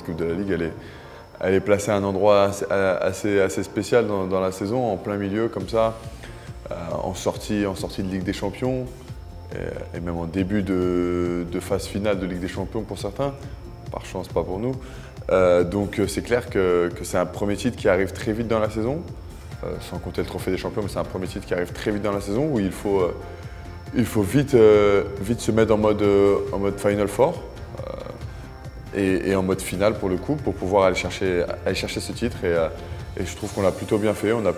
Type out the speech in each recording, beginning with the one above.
Coupe de la Ligue, elle est placée à un endroit assez spécial dans la saison, en plein milieu comme ça, en sortie de Ligue des Champions et même en début de phase finale de Ligue des Champions pour certains, par chance pas pour nous. Donc c'est clair que c'est un premier titre qui arrive très vite dans la saison, sans compter le Trophée des Champions, mais c'est un premier titre qui arrive très vite dans la saison où il faut vite se mettre en mode Final Four et en mode finale pour le coup, pour pouvoir aller chercher ce titre. Et je trouve qu'on l'a plutôt bien fait. On a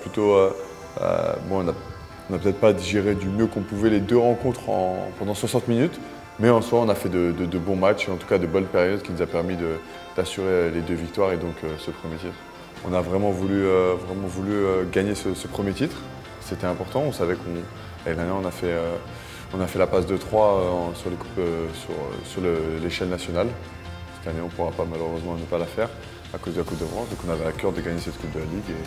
peut-être pas digéré du mieux qu'on pouvait les deux rencontres pendant 60 minutes, mais en soi on a fait de bons matchs, et en tout cas de bonnes périodes qui nous a permis d'assurer les 2 victoires et donc ce premier titre. On a vraiment voulu gagner ce premier titre. C'était important. On savait l'année dernière on a fait la passe de 3 sur l'échelle nationale. Cette année, on ne pourra pas malheureusement ne pas la faire à cause de la Coupe de France. Donc on avait à cœur de gagner cette Coupe de la Ligue. Et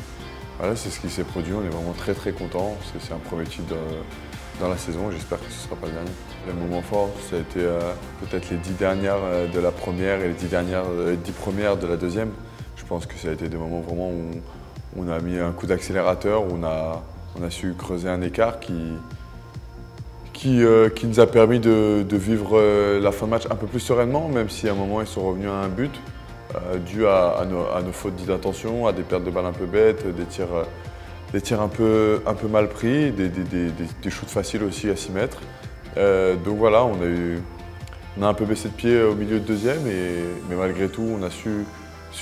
voilà, c'est ce qui s'est produit. On est vraiment très très contents. C'est un premier titre dans la saison. J'espère que ce ne sera pas le dernier. Les moments forts, ça a été peut-être les 10 dernières de la première et les 10 premières de la deuxième. Je pense que ça a été des moments vraiment où on a mis un coup d'accélérateur, où on a su creuser un écart qui nous a permis de vivre la fin de match un peu plus sereinement, même si à un moment ils sont revenus à un but, dû à nos fautes d'intention, à des pertes de balles un peu bêtes, des tirs un peu mal pris, des shoots faciles aussi à 6 mètres. Donc voilà, on a un peu baissé de pied au milieu de deuxième, mais malgré tout on a su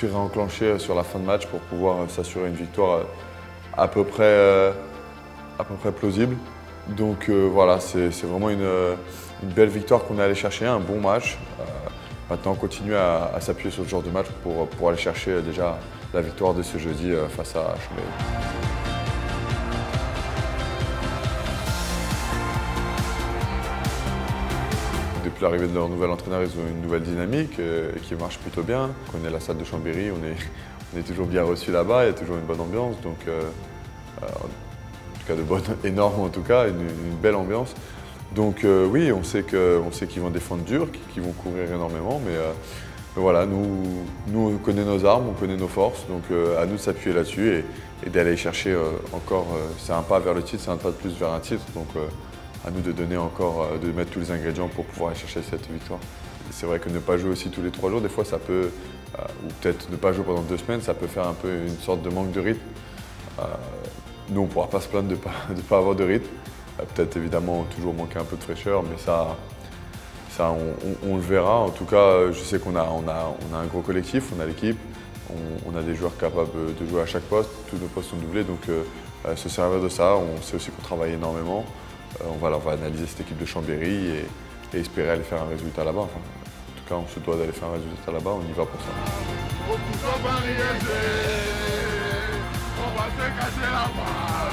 réenclencher sur la fin de match pour pouvoir s'assurer une victoire à peu près plausible. Donc voilà, c'est vraiment une belle victoire qu'on est allé chercher, un bon match. Maintenant, on continue à s'appuyer sur ce genre de match pour aller chercher déjà la victoire de ce jeudi face à Chambéry. Depuis l'arrivée de leur nouvel entraîneur, ils ont une nouvelle dynamique qui marche plutôt bien. On connaît la salle de Chambéry, on est toujours bien reçus là-bas, il y a toujours une bonne ambiance. Donc, énorme en tout cas, une belle ambiance. Donc oui, on sait qu'ils vont défendre dur, qu'ils vont courir énormément, mais voilà, nous on connaît nos armes, on connaît nos forces, donc à nous de s'appuyer là-dessus et d'aller chercher encore, c'est un pas vers le titre, c'est un pas de plus vers un titre, donc à nous de donner encore, de mettre tous les ingrédients pour pouvoir aller chercher cette victoire. C'est vrai que ne pas jouer aussi tous les 3 jours, des fois ça peut, ou peut-être ne pas jouer pendant 2 semaines, ça peut faire un peu une sorte de manque de rythme. Nous, on ne pourra pas se plaindre de ne pas avoir de rythme. Peut-être évidemment toujours manquer un peu de fraîcheur, mais ça on le verra. En tout cas, je sais qu'on a un gros collectif, on a l'équipe, on a des joueurs capables de jouer à chaque poste, tous nos postes sont doublés, donc se servir de ça. On sait aussi qu'on travaille énormément. On va analyser cette équipe de Chambéry et espérer aller faire un résultat là-bas. Enfin, en tout cas, on se doit d'aller faire un résultat là-bas, on y va pour ça. On va se cacher la balle.